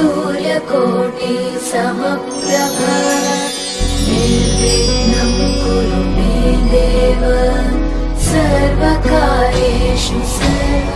सूर्यकोटि समप्रभ निर्विघ्नं कुरु मे देव सर्वकार्येषु सर्वदा।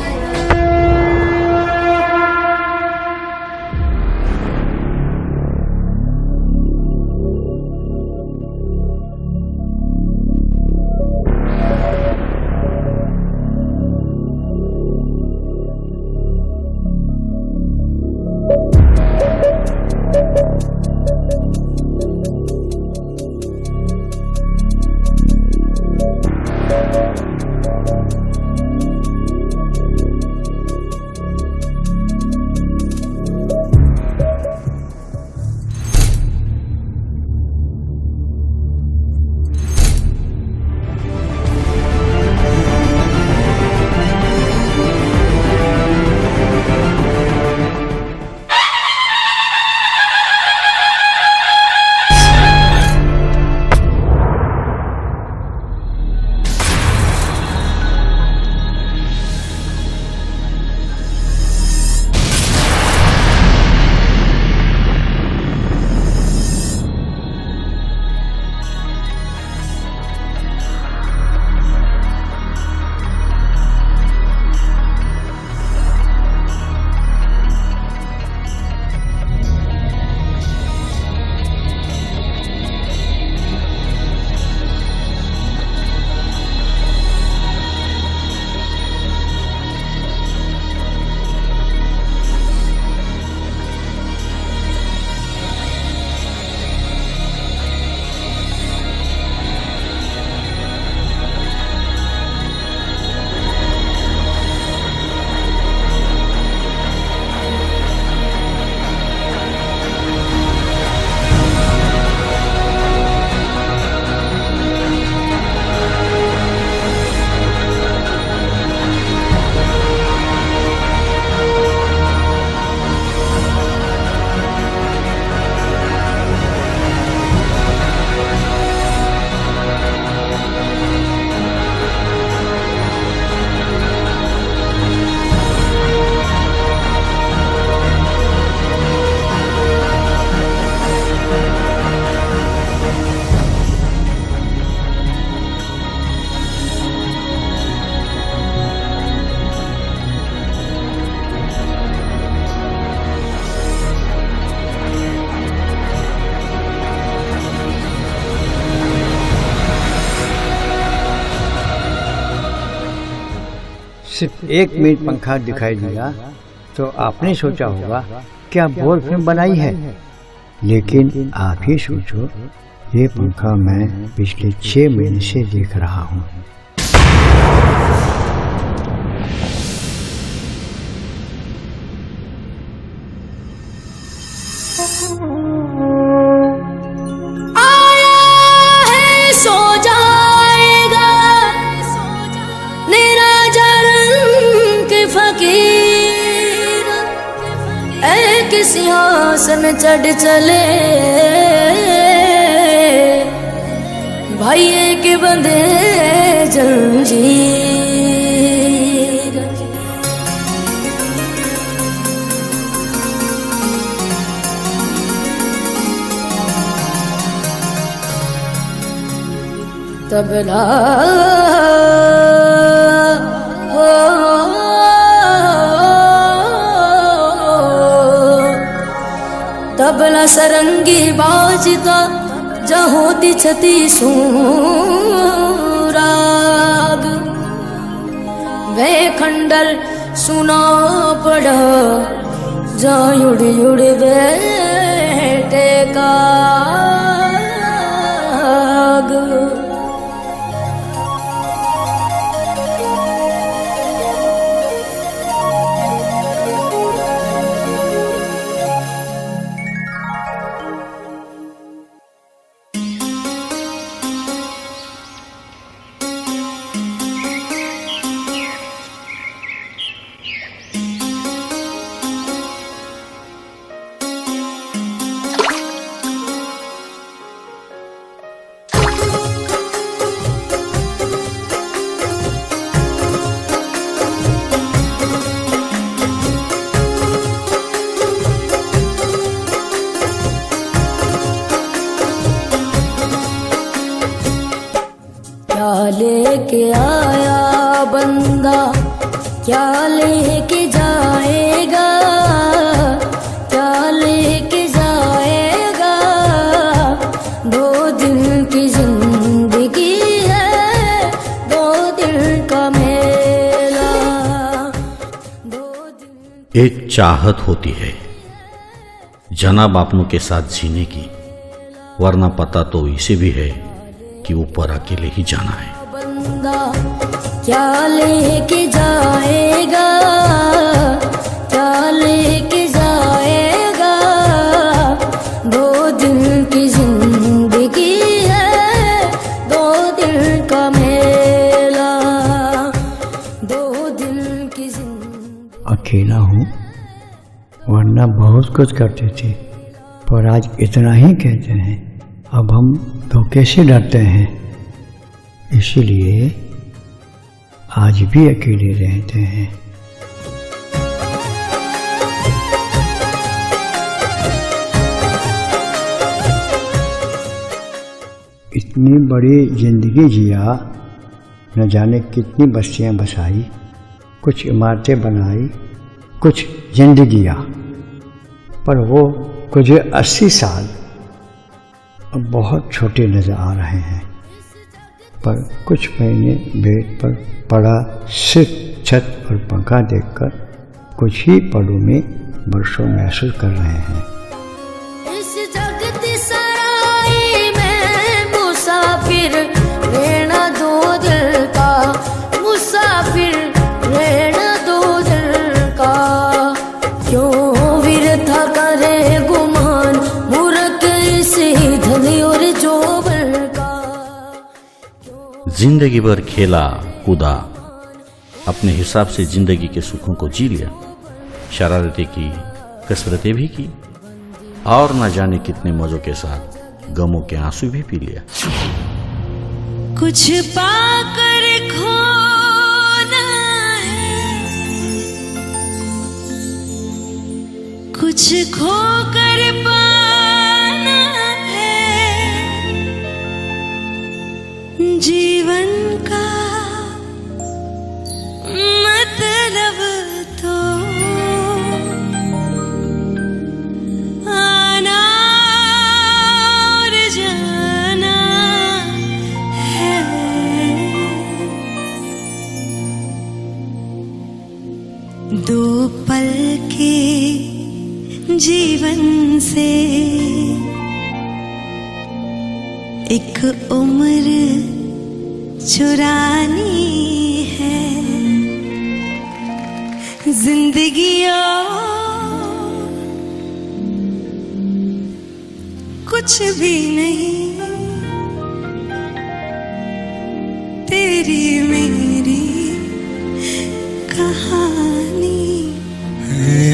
सिर्फ 1 मिनट पंखा दिखाई दिया तो आपने सोचा होगा क्या बोर फिल्म बनाई है, लेकिन आप ही सोचो, ये पंखा मैं पिछले 6 महीने से देख रहा हूँ। सिंहासन चढ़ चले भाई के बंदे जंजीर। तबला तबला सरंगी बाजता जहाँ दिछती सुराग, वे खंडर सुना पड़ा जा उड़ उड़ बैठे काग। लेके आया बंदा क्या लेके जाएगा, क्या लेके जाएगा। दो दिन की जिंदगी है, दो दिन का मेला, दो दिन। एक चाहत होती है जनाब अपनों के साथ जीने की, वरना पता तो इसे भी है कि ऊपर अकेले ही जाना है। बंदा क्या लेके जाएगा, क्या लेके जाएगा। दो दिन की जिंदगी है, दो दिन का मेला, दो दिन की जिंदगी। अकेला हूँ, वरना बहुत कुछ करते थे, पर आज इतना ही कहते हैं। अब हम धोखे से डरते हैं, इसीलिए आज भी अकेले रहते हैं। इतनी बड़ी जिंदगी जिया, न जाने कितनी बस्तियां बसाई, कुछ इमारतें बनाई, कुछ जिंदगियां, पर वो कुछ 80 साल अब बहुत छोटे नजर आ रहे हैं। पर कुछ महीने बेड पर पड़ा सिर्फ छत और पंखा देखकर कुछ ही पलों में वर्षों महसूस कर रहे हैं। इस जगत सराय में मुसाफिर रहना दो दिल का, मुसाफिर रहना दो दिल का। क्यों विरथा करे गुमान मूर्ख इसी धनी और जोबन का। जिंदगी भर खेला कूदा, अपने हिसाब से जिंदगी के सुखों को जी लिया, शरारतें की, कसरतें भी की, और न जाने कितने मौजों के साथ गमों के आंसू भी पी लिया। कुछ पाकर खोना है, कुछ खोकर पाना है। जीवन का मतलब तो आना और जाना है। दो पल के जीवन से एक उम्र चुरानी है। जिंदगी कुछ भी नहीं, तेरी मेरी कहानी है।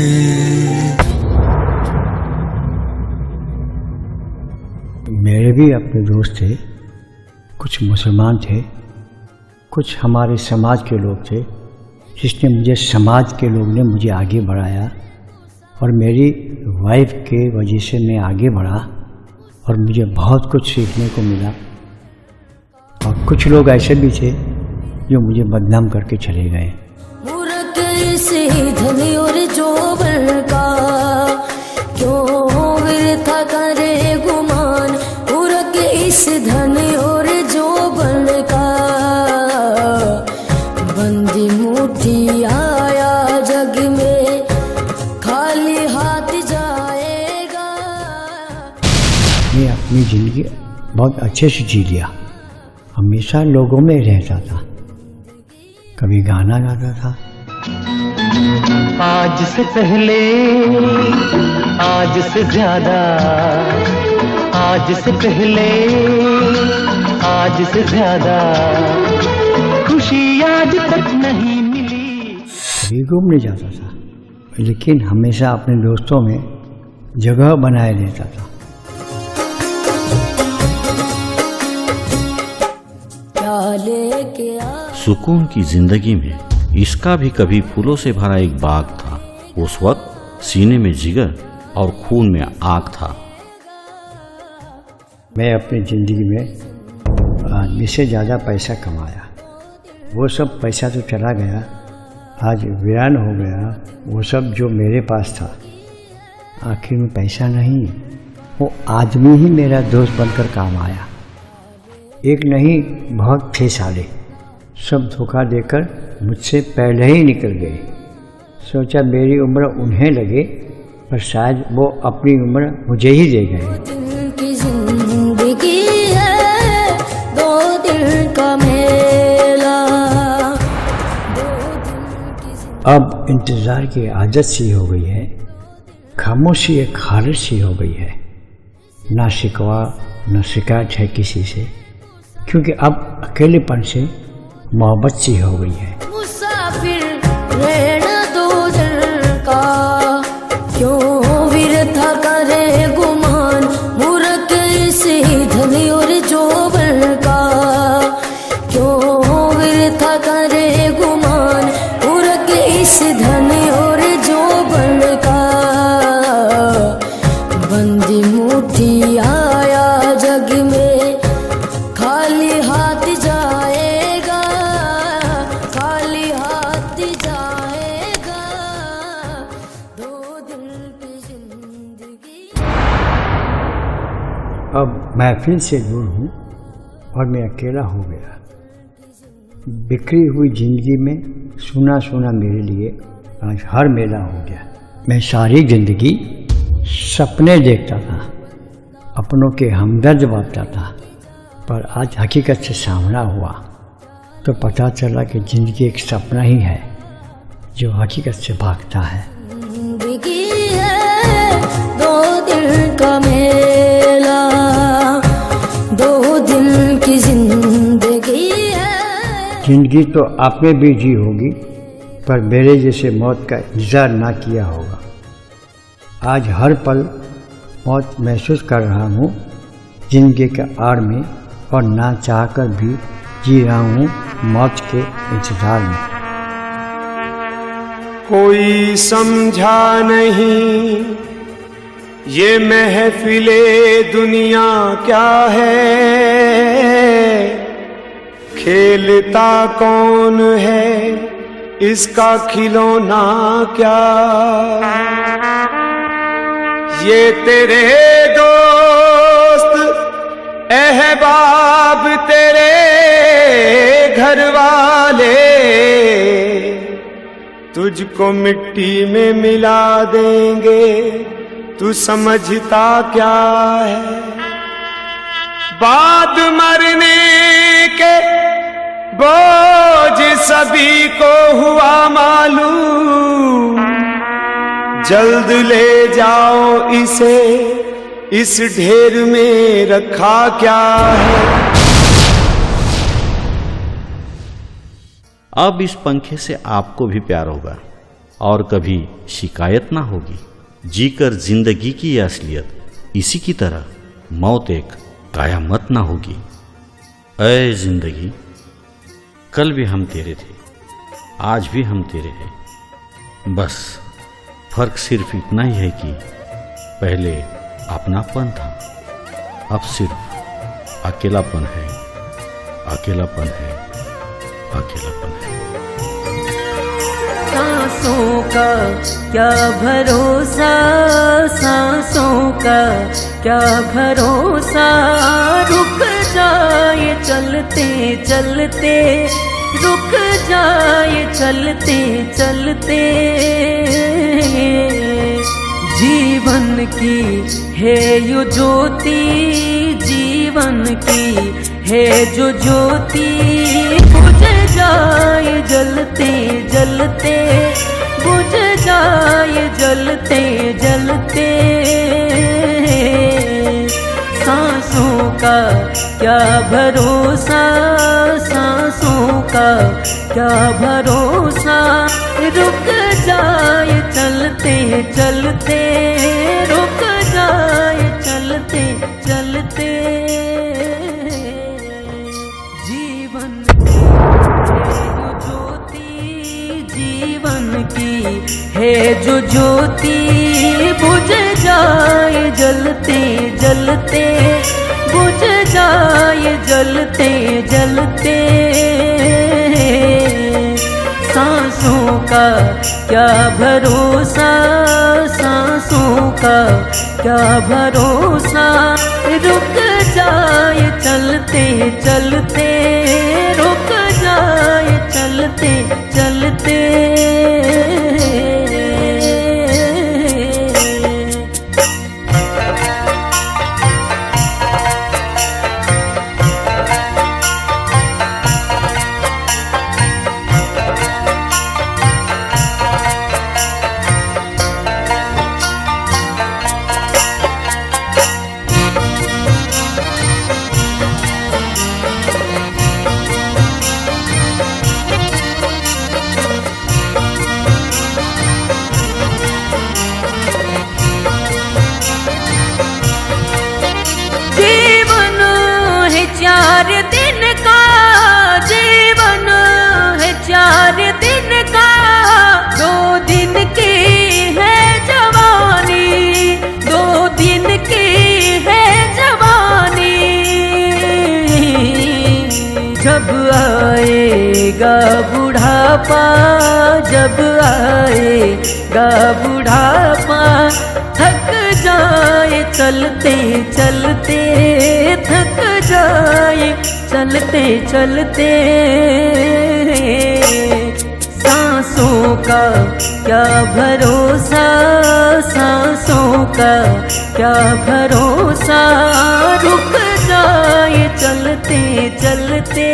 मेरे भी अपने दोस्त थे, कुछ मुसलमान थे, कुछ हमारे समाज के लोग थे, जिसने मुझे समाज के लोग ने मुझे आगे बढ़ाया, और मेरी वाइफ के वजह से मैं आगे बढ़ा और मुझे बहुत कुछ सीखने को मिला। और कुछ लोग ऐसे भी थे जो मुझे बदनाम करके चले गए। मूर्ख इसी धनी और जोबन का, क्यों वृथा करे गुमान मूर्ख इस धन और जोबन का। बंदी मुट्ठी आया जग में, खाली हाथ जाएगा। मैं अपनी ज़िंदगी बहुत अच्छे से जी लिया, हमेशा लोगों में रहता था, कभी गाना गाता था। आज से पहले, आज से ज्यादा, आज से पहले, आज से ज्यादा खुशी आज तक नहीं मिली। कभी घूमने जाता था, लेकिन हमेशा अपने दोस्तों में जगह बनाए रहता था। क्या लेके आ सुकून की जिंदगी में इसका भी कभी फूलों से भरा एक बाग था। उस वक्त सीने में जिगर और खून में आग था। मैं अपनी ज़िंदगी में आदमी से ज़्यादा पैसा कमाया, वो सब पैसा तो चला गया, आज वीरान हो गया वो सब जो मेरे पास था। आखिर में पैसा नहीं, वो आदमी ही मेरा दोस्त बनकर काम आया। एक नहीं बहुत थे साले, सब धोखा देकर मुझसे पहले ही निकल गए। सोचा मेरी उम्र उन्हें लगे, पर शायद वो अपनी उम्र मुझे ही दे गए। दिन की जिंदगी है, 2 दिन का मेला। अब इंतज़ार की आदत सी हो गई है, खामोशी एक हालत सी हो गई है। ना शिकवा न शिकायत है किसी से, क्योंकि अब अकेलेपन से मोहब्बत सी हो गई है। मुसाफिर रहना 2 दिन का, क्यों विरथा करे गुमान, मूर्ख इसी धनी और जोबन का। क्यों विरथा करे गुमान, मूर्ख इस धनी और जोबन का। बंदी मुट्ठी आया जग में, खाली हाथ जाएगा, खाली हाथ जाएगा। 2 दिन की जिंदगी। अब महफिल से दूर हूँ और मैं अकेला हो गया। बिखरी हुई जिंदगी में सुना सुना मेरे लिए आज हर मेला हो गया। मैं सारी जिंदगी सपने देखता था, अपनों के हमदर्द बांटता था, पर आज हकीकत से सामना हुआ तो पता चला कि जिंदगी एक सपना ही है जो हकीकत से भागता है। जिंदगी है 2 दिन का मेला, 2 दिन की जिंदगी है। जिंदगी तो आपने भी जी होगी, पर मेरे जैसे मौत का इंतजार ना किया होगा। आज हर पल मौत महसूस कर रहा हूँ जिंदगी के आड़ में, और ना चाहकर भी जी रहा हूँ मौत के इंतजार में। कोई समझा नहीं ये महफिले दुनिया क्या है, खेलता कौन है इसका खिलौना क्या। ये तेरे दोस्त अहबाब तेरे घर वाले तुझको मिट्टी में मिला देंगे, तू समझता क्या है। बाद मरने के बोझ सभी को हुआ मालूम, जल्द ले जाओ इसे, इस ढेर में रखा क्या है। अब इस पंखे से आपको भी प्यार होगा और कभी शिकायत ना होगी। जीकर जिंदगी की यह असलियत, इसी की तरह मौत एक कयामत ना होगी। ऐ जिंदगी, कल भी हम तेरे थे, आज भी हम तेरे हैं। बस फर्क सिर्फ इतना ही है कि पहले अपनापन था, अब सिर्फ अकेलापन है, अकेलापन है, अकेलापन है। सांसों का क्या भरोसा, सांसों का क्या भरोसा, रुक जाए चलते चलते, रुक जाए चलते चलते। जीवन की है यो ज्योति, जीवन की है जो ज्योति, बुझ जाए जलते जलते, बुझ जाए जलते जलते। सांसों का क्या भरोसा, सांसों का क्या भरोसा, रुक जाए चलते चलते, रुक जाए चलते चलते। जीवन की है जो ज्योति, बुझ जाए जलते जलते, बुझ जाए जलते जलते। भरोसा, सांसों का क्या भरोसा, रुक जाए चलते चलते, रुक जाए चलते चलते। चार दिन का जीवन है, 4 दिन का, 2 दिन की है जवानी, 2 दिन की है जवानी। जब आएगा बुढ़ापा, जब आएगा बुढ़ापा, थक जाए चलते चलते, थक जाए चलते चलते। सांसों का क्या भरोसा, सांसों का क्या भरोसा, रुक जाए चलते चलते।